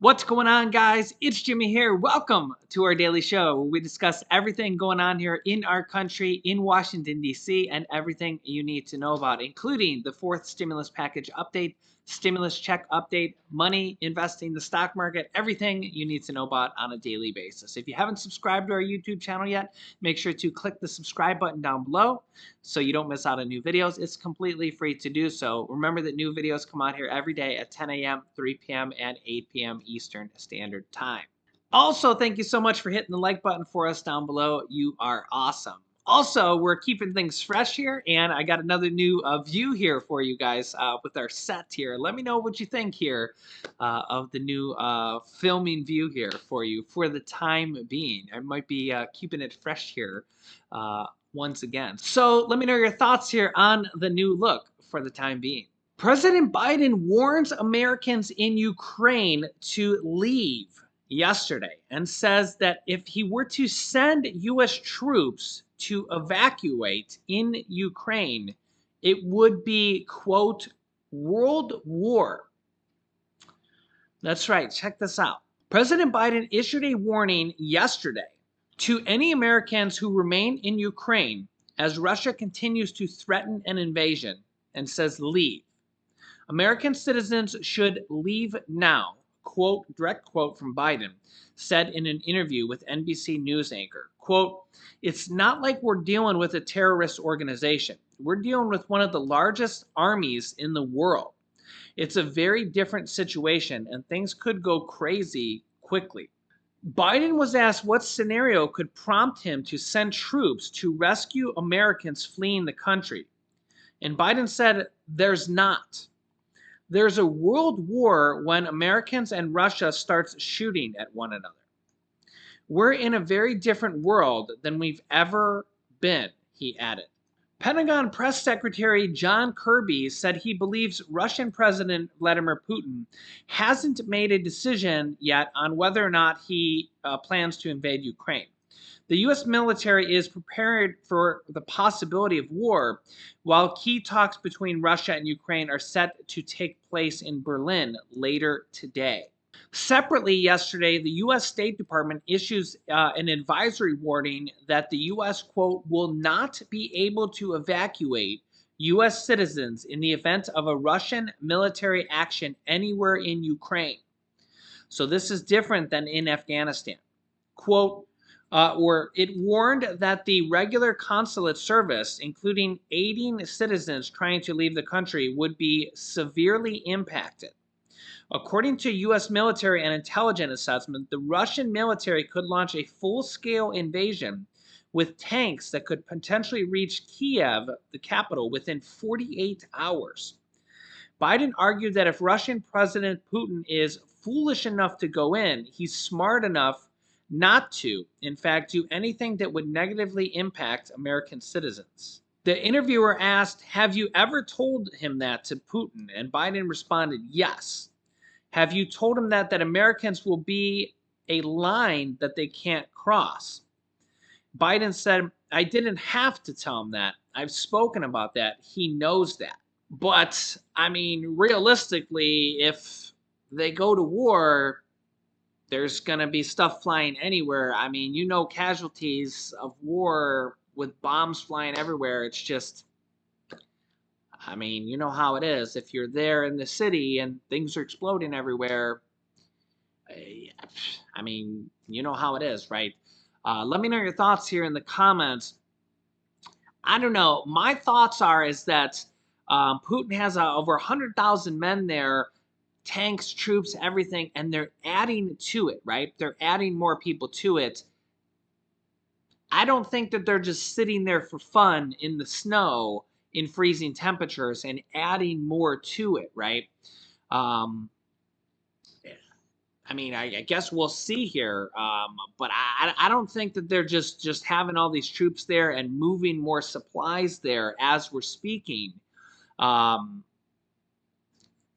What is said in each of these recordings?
What's going on, guys? It's Jimmy here. Welcome to our daily show where we discuss everything going on here in our country, in Washington, D.C., and everything you need to know about, including the fourth stimulus package update, stimulus check update, money, investing, the stock market, everything you need to know about on a daily basis. If you haven't subscribed to our YouTube channel yet, make sure to click the subscribe button down below so you don't miss out on new videos. It's completely free to do so. Remember that new videos come out here every day at 10 a.m., 3 p.m., and 8 p.m. Eastern Standard Time. Also, thank you so much for hitting the like button for us down below. You are awesome. Also, we're keeping things fresh here, and I got another new view here for you guys with our set here. Let me know what you think here of the new filming view here for you for the time being. I might be keeping it fresh here once again. So let me know your thoughts here on the new look for the time being. President Biden warns Americans in Ukraine to leave yesterday and says that if he were to send U.S. troops to evacuate in Ukraine, it would be, quote, world war. That's right. Check this out. President Biden issued a warning yesterday to any Americans who remain in Ukraine as Russia continues to threaten an invasion and says leave. American citizens should leave now, quote, direct quote from Biden, said in an interview with NBC News anchor, quote, it's not like we're dealing with a terrorist organization. We're dealing with one of the largest armies in the world. It's a very different situation and things could go crazy quickly. Biden was asked what scenario could prompt him to send troops to rescue Americans fleeing the country. And Biden said, there's not. There's a world war when Americans and Russia starts shooting at one another. We're in a very different world than we've ever been, he added. Pentagon Press Secretary John Kirby said he believes Russian President Vladimir Putin hasn't made a decision yet on whether or not he plans to invade Ukraine. The U.S. military is prepared for the possibility of war, while key talks between Russia and Ukraine are set to take place in Berlin later today. Separately, yesterday, the U.S. State Department issues an advisory warning that the U.S., quote, will not be able to evacuate U.S. citizens in the event of a Russian military action anywhere in Ukraine. So this is different than in Afghanistan. Quote, or it warned that the regular consulate service, including aiding citizens trying to leave the country, would be severely impacted. According to U.S. military and intelligence assessment, the Russian military could launch a full-scale invasion with tanks that could potentially reach Kiev, the capital, within 48 hours. Biden argued that if Russian President Putin is foolish enough to go in, he's smart enough not to, in fact, do anything that would negatively impact American citizens. The interviewer asked, have you ever told him that to Putin? And Biden responded, yes. Have you told him that Americans will be a line that they can't cross? Biden said, I didn't have to tell him that. I've spoken about that. He knows that. But, I mean, realistically, if they go to war, there's going to be stuff flying anywhere. I mean, you know, casualties of war with bombs flying everywhere. It's just, I mean, you know how it is. If you're there in the city and things are exploding everywhere, I mean, you know how it is, right? Let me know your thoughts here in the comments. I don't know. My thoughts is that Putin has over 100,000 men there, tanks, troops, everything, and they're adding to it, right? They're adding more people to it. I don't think that they're just sitting there for fun in the snow in freezing temperatures and adding more to it, right? I mean, I guess we'll see here, but I don't think that they're just having all these troops there and moving more supplies there as we're speaking.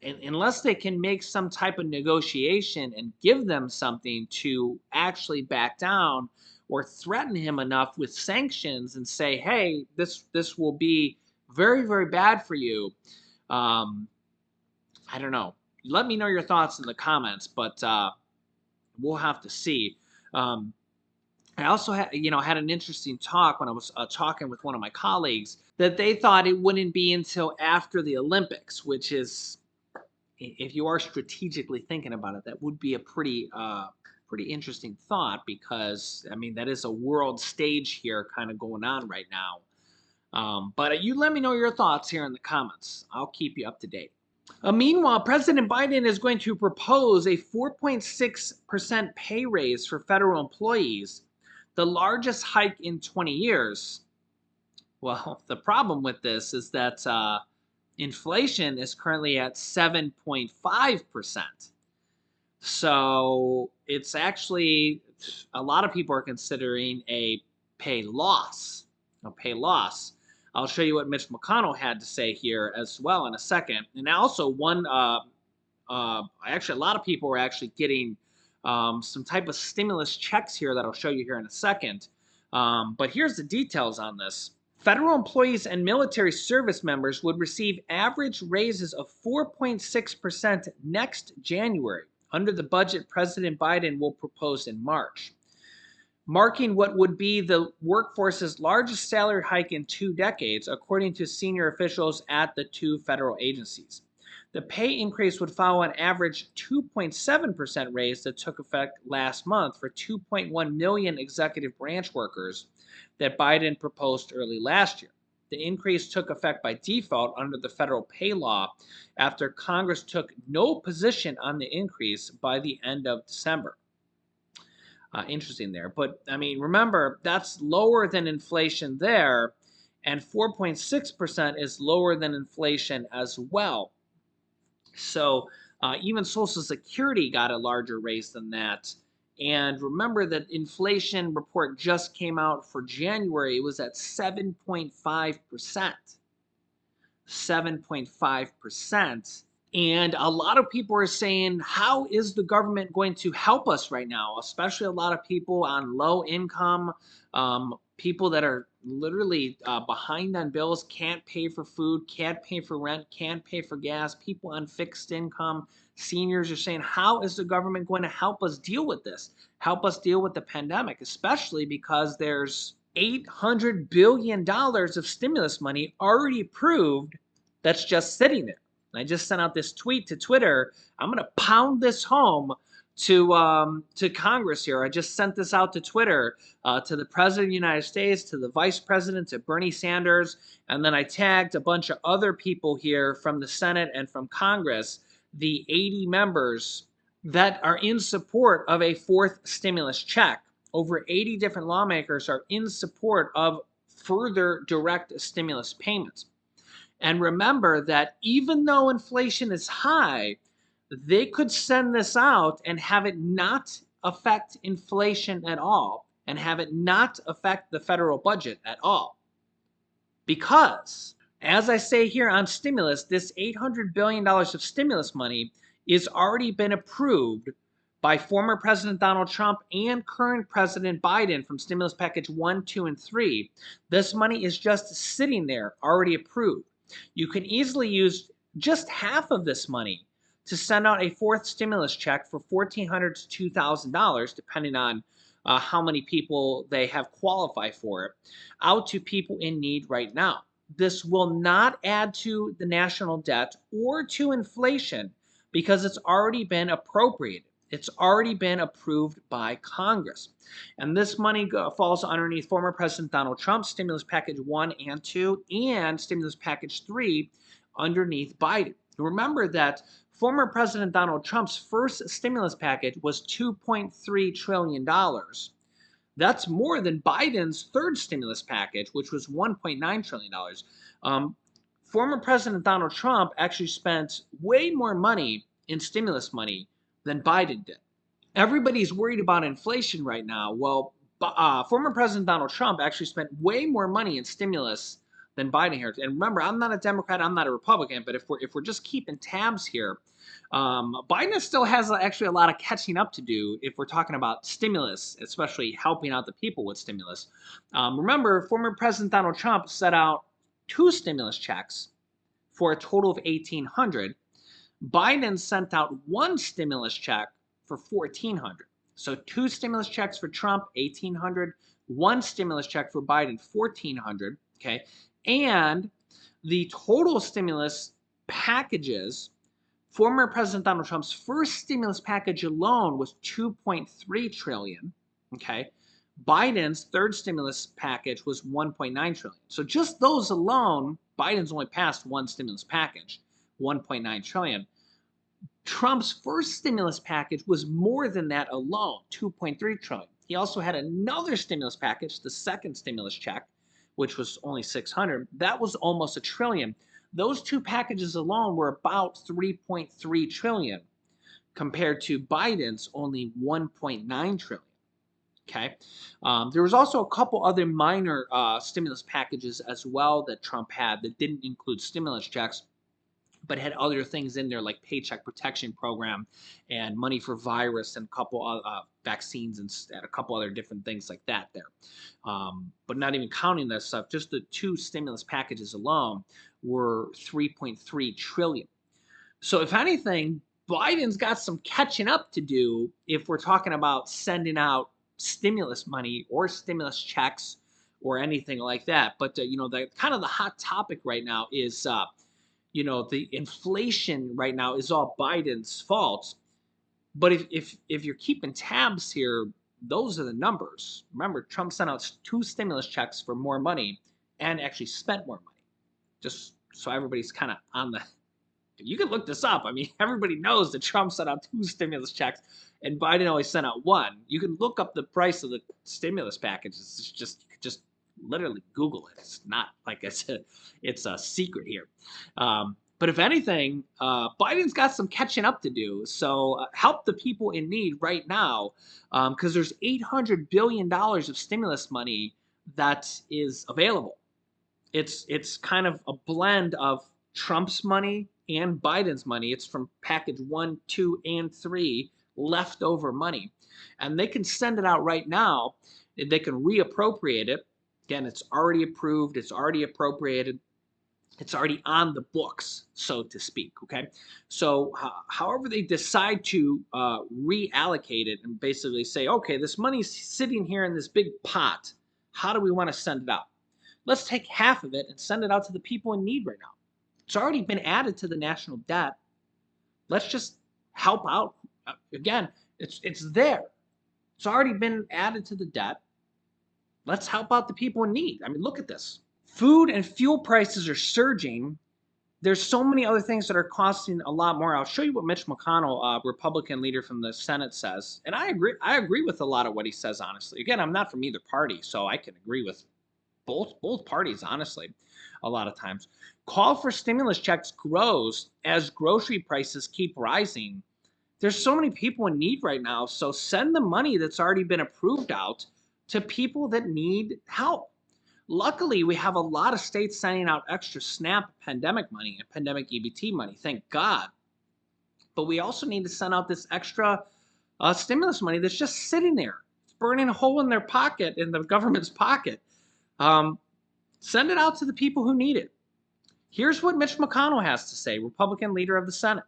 Unless they can make some type of negotiation and give them something to actually back down or threaten him enough with sanctions and say, hey, this will be very, very bad for you. I don't know. let me know your thoughts in the comments, but we'll have to see. Um, I also had, had an interesting talk when I was talking with one of my colleagues that they thought it wouldn't be until after the Olympics, which is, if you are strategically thinking about it, that would be a pretty interesting thought, because I mean that is a world stage here kind of going on right now. But you let me know your thoughts here in the comments. I'll keep you up to date. Meanwhile, President Biden is going to propose a 4.6% pay raise for federal employees, the largest hike in 20 years. Well, the problem with this is that inflation is currently at 7.5%. So it's actually, a lot of people are considering a pay loss. A pay loss. I'll show you what Mitch McConnell had to say here as well in a second. And also actually a lot of people are actually getting some type of stimulus checks here that I'll show you here in a second. But here's the details on this. Federal employees and military service members would receive average raises of 4.6% next January under the budget President Biden will propose in March, marking what would be the workforce's largest salary hike in 2 decades, according to senior officials at the two federal agencies. The pay increase would follow an average 2.7% raise that took effect last month for 2.1 million executive branch workers that Biden proposed early last year. The increase took effect by default under the federal pay law after Congress took no position on the increase by the end of December. Interesting there. But I mean, remember, that's lower than inflation there, and 4.6% is lower than inflation as well. So even Social Security got a larger raise than that. And remember that inflation report just came out for January. It was at 7.5%. 7.5%. And a lot of people are saying, how is the government going to help us right now? Especially a lot of people on low income, people that are literally behind on bills, can't pay for food, can't pay for rent, can't pay for gas, people on fixed income, seniors are saying, how is the government going to help us deal with this? Help us deal with the pandemic, especially because there's $800 billion of stimulus money already approved that's just sitting there. I just sent out this tweet to Twitter. I'm going to pound this home to Congress here. I just sent this out to Twitter, to the President of the United States, to the Vice President, to Bernie Sanders, and then I tagged a bunch of other people here from the Senate and from Congress, the 80 members that are in support of a fourth stimulus check. Over 80 different lawmakers are in support of further direct stimulus payments. And remember that even though inflation is high, they could send this out and have it not affect inflation at all, and have it not affect the federal budget at all. Because, as I say here on stimulus, this $800 billion of stimulus money is already been approved by former President Donald Trump and current President Biden from stimulus package 1, 2, and 3. This money is just sitting there, already approved. You can easily use just half of this money to send out a fourth stimulus check for $1,400 to $2,000, depending on how many people they have qualified for it, out to people in need right now. This will not add to the national debt or to inflation because it's already been appropriated. It's already been approved by Congress. And this money falls underneath former President Donald Trump's stimulus package 1 and 2 and stimulus package 3 underneath Biden. Remember that former President Donald Trump's first stimulus package was $2.3 trillion. That's more than Biden's third stimulus package, which was $1.9 trillion. Former President Donald Trump actually spent way more money in stimulus money than Biden did. Everybody's worried about inflation right now. Well, former President Donald Trump actually spent way more money in stimulus than Biden here. And remember, I'm not a Democrat, I'm not a Republican, but if we're just keeping tabs here, Biden still has actually a lot of catching up to do if we're talking about stimulus, especially helping out the people with stimulus. Remember, former President Donald Trump set out 2 stimulus checks for a total of $1,800. Biden sent out one stimulus check for $1,400. So two stimulus checks for Trump, $1,800. One stimulus check for Biden, $1,400. Okay, and the total stimulus packages, former President Donald Trump's first stimulus package alone was $2.3 trillion. Okay, Biden's third stimulus package was $1.9 trillion. So just those alone, Biden's only passed one stimulus package, $1.9 trillion. Trump's first stimulus package was more than that alone, $2.3 trillion. He also had another stimulus package, the second stimulus check, which was only $600. That was almost $1 trillion. Those two packages alone were about $3.3 trillion compared to Biden's only $1.9 trillion. Okay. There was also a couple other minor stimulus packages as well that Trump had that didn't include stimulus checks, but had other things in there like Paycheck Protection Program and money for virus and a couple vaccines and a couple other different things like that there. But not even counting that stuff, just the two stimulus packages alone were $3.3 trillion. So if anything, Biden's got some catching up to do if we're talking about sending out stimulus money or stimulus checks or anything like that. But the kind of the hot topic right now is the inflation right now is all Biden's fault. But if you're keeping tabs here, those are the numbers. Remember, Trump sent out two stimulus checks for more money and actually spent more money. Just so everybody's kind of on the. You can look this up. I mean, everybody knows that Trump sent out two stimulus checks and Biden only sent out one. You can look up the price of the stimulus packages. It's just literally Google it. It's not like it's a secret here. But if anything, Biden's got some catching up to do. So help the people in need right now, because there's $800 billion of stimulus money that is available. It's kind of a blend of Trump's money and Biden's money. It's from package 1, 2, and 3 leftover money. And they can send it out right now. They can reappropriate it. Again, it's already approved. It's already appropriated. It's already on the books, so to speak. Okay. So however they decide to reallocate it and basically say, okay, this money's sitting here in this big pot. How do we want to send it out? Let's take half of it and send it out to the people in need right now. It's already been added to the national debt. Let's just help out. Again, it's there. It's already been added to the debt. Let's help out the people in need. I mean, look at this. Food and fuel prices are surging. There's so many other things that are costing a lot more. I'll show you what Mitch McConnell, Republican leader from the Senate, says. And I agree with a lot of what he says, honestly. Again, I'm not from either party, so I can agree with both parties, honestly, a lot of times. Call for stimulus checks grows as grocery prices keep rising. There's so many people in need right now, so send the money that's already been approved out to people that need help. Luckily, we have a lot of states sending out extra SNAP pandemic money and pandemic EBT money, thank God. But we also need to send out this extra stimulus money that's just sitting there. It's burning a hole in their pocket, in the government's pocket. Send it out to the people who need it. Here's what Mitch McConnell has to say, Republican leader of the Senate.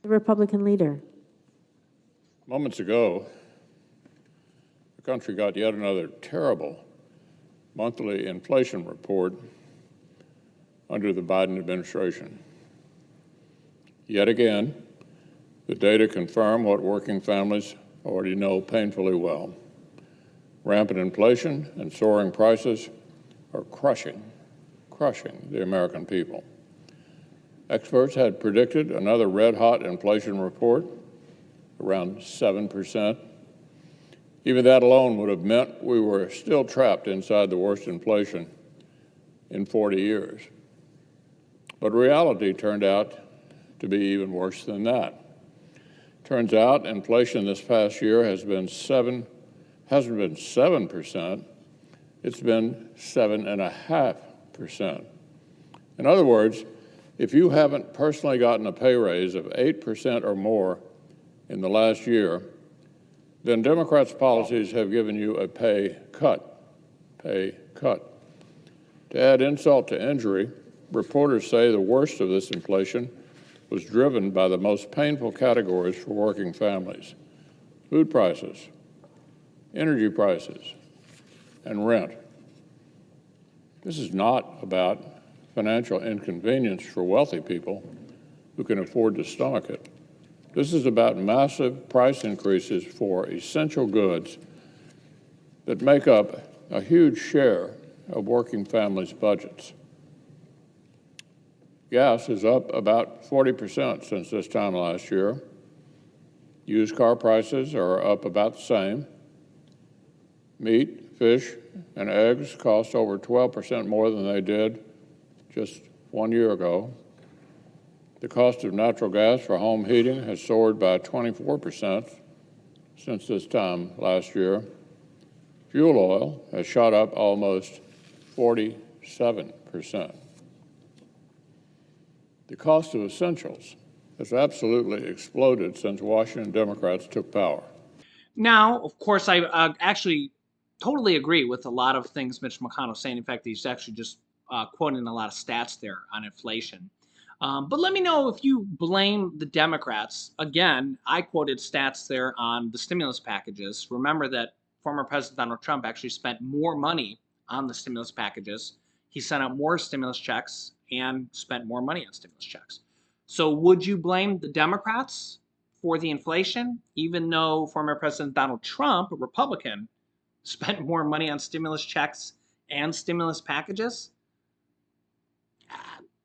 The Republican leader. Moments ago, the country got yet another terrible monthly inflation report under the Biden administration. Yet again, the data confirm what working families already know painfully well. Rampant inflation and soaring prices are crushing the American people. Experts had predicted another red-hot inflation report, around 7%. Even that alone would have meant we were still trapped inside the worst inflation in 40 years. But reality turned out to be even worse than that. Turns out inflation this past year hasn't been 7%, it's been 7.5%. In other words, if you haven't personally gotten a pay raise of 8% or more in the last year, then Democrats' policies have given you a pay cut. To add insult to injury, reporters say the worst of this inflation was driven by the most painful categories for working families: food prices, energy prices, and rent. This is not about financial inconvenience for wealthy people who can afford to stomach it. This is about massive price increases for essential goods that make up a huge share of working families' budgets. Gas is up about 40% since this time last year. Used car prices are up about the same. Meat, fish, and eggs cost over 12% more than they did just 1 year ago. The cost of natural gas for home heating has soared by 24% since this time last year. Fuel oil has shot up almost 47%. The cost of essentials has absolutely exploded since Washington Democrats took power. Now, of course, I actually totally agree with a lot of things Mitch McConnell saying. In fact, he's actually just quoting a lot of stats there on inflation. But let me know if you blame the Democrats. Again, I quoted stats there on the stimulus packages. Remember that former President Donald Trump actually spent more money on the stimulus packages. He sent out more stimulus checks and spent more money on stimulus checks. So would you blame the Democrats for the inflation, even though former President Donald Trump, a Republican, spent more money on stimulus checks and stimulus packages?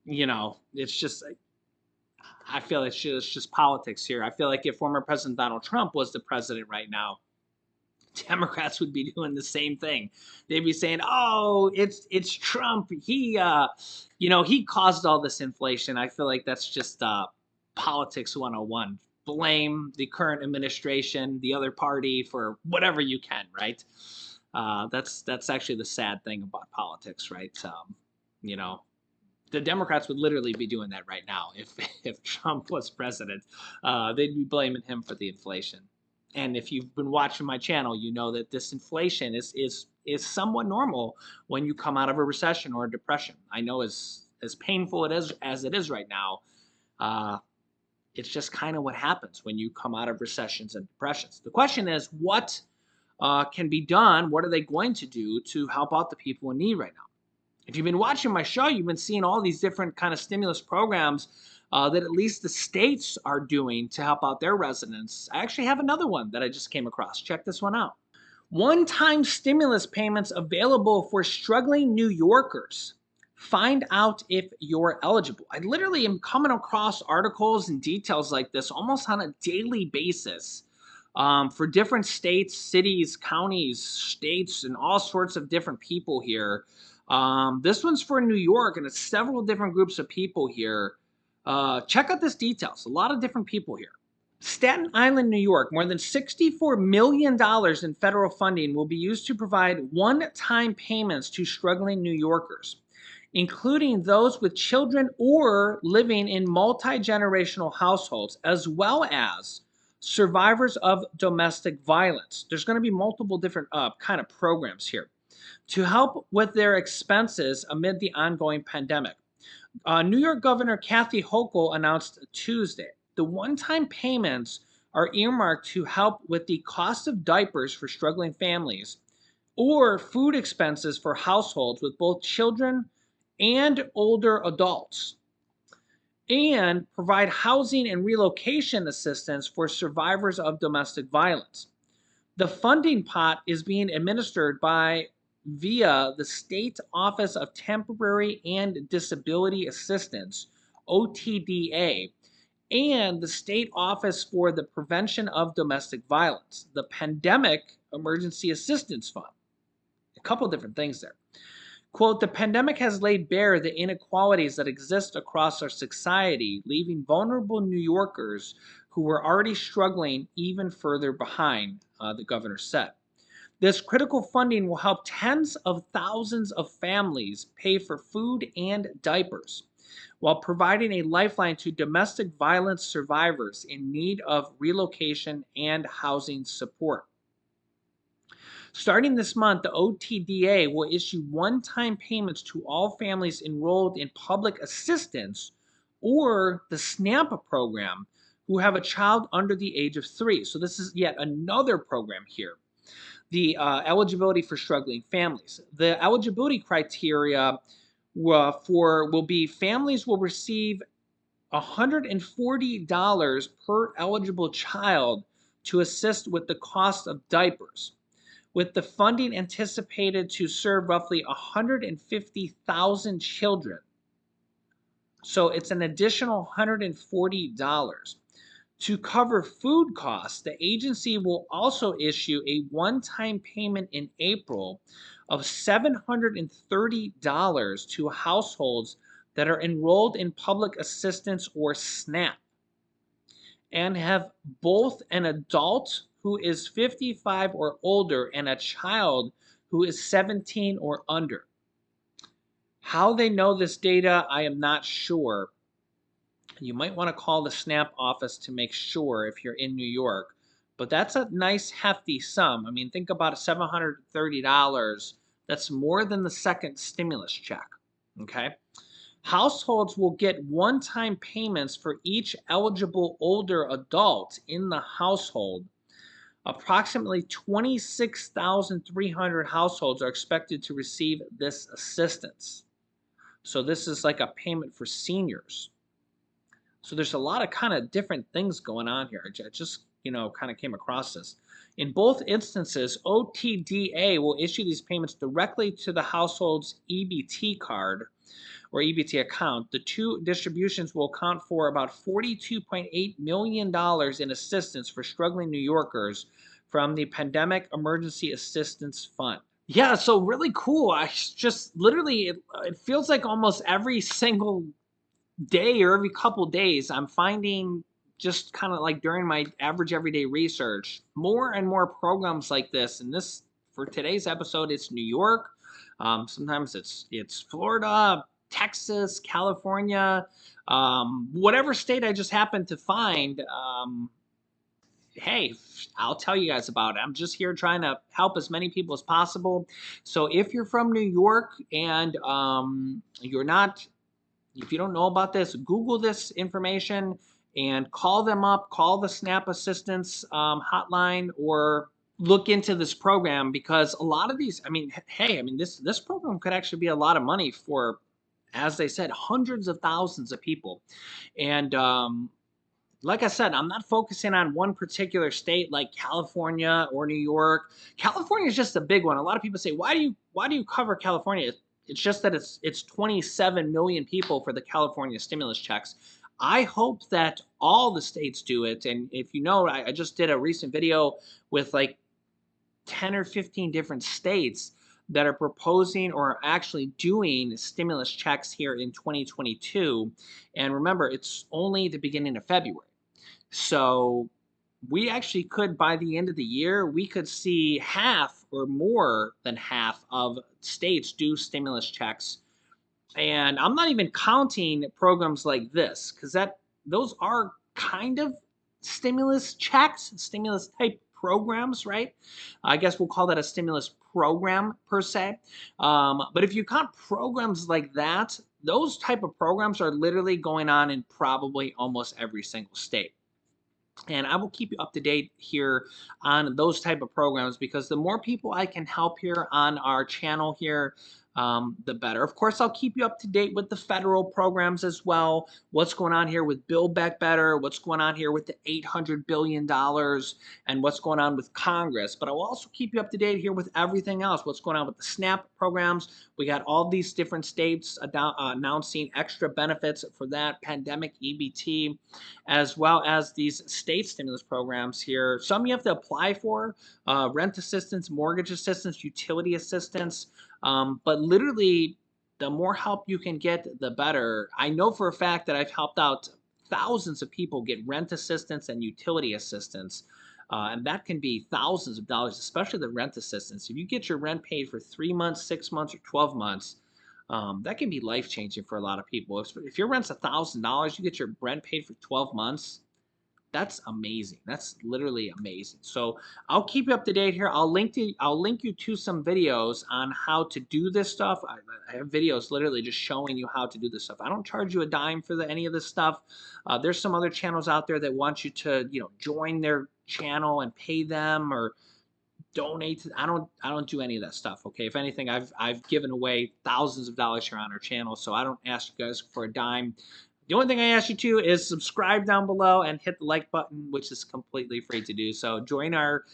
It's just, I feel it's just politics here. I feel like if former President Donald Trump was the president right now, Democrats would be doing the same thing. They'd be saying, "Oh, it's Trump. He caused all this inflation." I feel like that's just politics 101. Blame the current administration, the other party for whatever you can, right? That's actually the sad thing about politics, right? The Democrats would literally be doing that right now if Trump was president. They'd be blaming him for the inflation. And if you've been watching my channel, you know that this inflation is somewhat normal when you come out of a recession or a depression. I know as painful as it is right now, it's just kind of what happens when you come out of recessions and depressions. The question is, what can be done? What are they going to do to help out the people in need right now? If you've been watching my show, you've been seeing all these different kind of stimulus programs that at least the states are doing to help out their residents. I actually have another one that I just came across. Check this one out. One-time stimulus payments available for struggling New Yorkers. Find out if you're eligible. I literally am coming across articles and details like this almost on a daily basis for different states, cities, counties, states, and all sorts of different people here. This one's for New York, and it's several different groups of people here. Check out this details. A lot of different people here. Staten Island, New York, more than $64 million in federal funding will be used to provide one-time payments to struggling New Yorkers, including those with children or living in multi-generational households, as well as survivors of domestic violence. There's going to be multiple different kind of programs here to help with their expenses amid the ongoing pandemic. New York Governor Kathy Hochul announced Tuesday the one-time payments are earmarked to help with the cost of diapers for struggling families or food expenses for households with both children and older adults, and provide housing and relocation assistance for survivors of domestic violence. The funding pot is being administered via the State Office of Temporary and Disability Assistance, OTDA, and the State Office for the Prevention of Domestic Violence, the Pandemic Emergency Assistance Fund. A couple different things there. Quote, the pandemic has laid bare the inequalities that exist across our society, leaving vulnerable New Yorkers who were already struggling even further behind, the governor said. This critical funding will help tens of thousands of families pay for food and diapers, while providing a lifeline to domestic violence survivors in need of relocation and housing support. Starting this month, the OTDA will issue one-time payments to all families enrolled in public assistance or the SNAP program who have a child under the age of 3. So this is yet another program here. The eligibility for struggling families. The eligibility criteria will be families will receive $140 per eligible child to assist with the cost of diapers, with the funding anticipated to serve roughly 150,000 children. So it's an additional $140. To cover food costs, the agency will also issue a one-time payment in April of $730 to households that are enrolled in public assistance or SNAP and have both an adult who is 55 or older and a child who is 17 or under. How they know this data, I am not sure. You might want to call the SNAP office to make sure if you're in New York. But that's a nice hefty sum. I mean, think about it, $730. That's more than the second stimulus check. Okay? Households will get one-time payments for each eligible older adult in the household. Approximately 26,300 households are expected to receive this assistance. So this is like a payment for seniors. So there's a lot of kind of different things going on here. I just, kind of came across this. In both instances, OTDA will issue these payments directly to the household's EBT card or EBT account. The two distributions will account for about $42.8 million in assistance for struggling New Yorkers from the Pandemic Emergency Assistance Fund. Yeah, so really cool. I just literally, it feels like almost every single day or every couple days, I'm finding just kind of like during my average everyday research, more and more programs like this. And this, for today's episode, it's New York. Sometimes it's Florida, Texas, California, whatever state I just happen to find. Hey, I'll tell you guys about it. I'm just here trying to help as many people as possible. So if you're from New York and you're not, if you don't know about this, Google this information and call them up, call the SNAP assistance hotline, or look into this program, because a lot of these, this program could actually be a lot of money for, as they said, hundreds of thousands of people. And like I said, I'm not focusing on one particular state like California or New York. California is just a big one. A lot of people say, why do you cover California? It's just that it's 27 million people for the California stimulus checks. I hope that all the states do it. And if you know, I just did a recent video with like 10 or 15 different states that are proposing or are actually doing stimulus checks here in 2022. And remember, it's only the beginning of February. So we actually could, by the end of the year, we could see half or more than half of states do stimulus checks. And I'm not even counting programs like this, because those are kind of stimulus checks, stimulus type programs, right? I guess we'll call that a stimulus program per se. But if you count programs like that, those type of programs are literally going on in probably almost every single state. And I will keep you up to date here on those type of programs, because the more people I can help here on our channel here, the better. Of course, I'll keep you up to date with the federal programs as well. What's going on here with Build Back Better, what's going on here with the $800 billion, and what's going on with Congress. But I will also keep you up to date here with everything else. What's going on with the SNAP programs. We got all these different states announcing extra benefits for that pandemic EBT, as well as these state stimulus programs here. Some you have to apply for, rent assistance, mortgage assistance, utility assistance. But literally, the more help you can get, the better. I know for a fact that I've helped out thousands of people get rent assistance and utility assistance. And that can be thousands of dollars, especially the rent assistance. If you get your rent paid for 3 months, 6 months, or 12 months, that can be life-changing for a lot of people. If your rent's $1,000, you get your rent paid for 12 months, That's amazing. That's literally amazing. So I'll keep you up to date here. I'll link you to some videos on how to do this stuff. I have videos literally just showing you how to do this stuff. I don't charge you a dime for any of this stuff. There's some other channels out there that want you to, join their channel and pay them or donate to, I don't do any of that stuff. Okay, if anything, I've given away thousands of dollars here on our channel, so I don't ask you guys for a dime. The only thing I ask you to is subscribe down below and hit the like button, which is completely free to do. So join our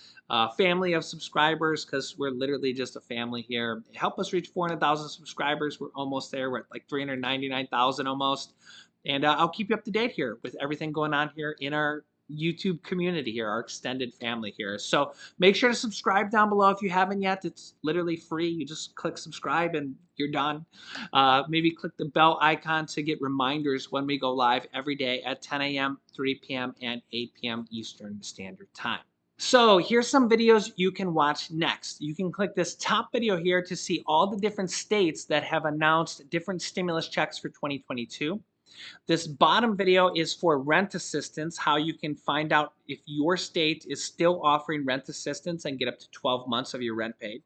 family of subscribers, because we're literally just a family here. Help us reach 400,000 subscribers. We're almost there. We're at like 399,000 almost. And I'll keep you up to date here with everything going on here in our YouTube community here, our extended family here. So make sure to subscribe down below if you haven't yet. It's literally free. You just click subscribe and you're done. Maybe click the bell icon to get reminders when we go live every day at 10 a.m., 3 p.m., and 8 p.m. Eastern Standard Time. So here's some videos you can watch next. You can click this top video here to see all the different states that have announced different stimulus checks for 2022. This bottom video is for rent assistance, how you can find out if your state is still offering rent assistance and get up to 12 months of your rent paid.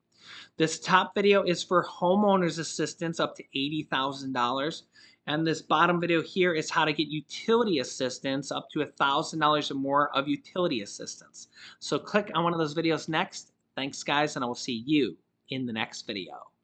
This top video is for homeowners assistance up to $80,000. And this bottom video here is how to get utility assistance up to $1,000 or more of utility assistance. So click on one of those videos next. Thanks, guys, and I will see you in the next video.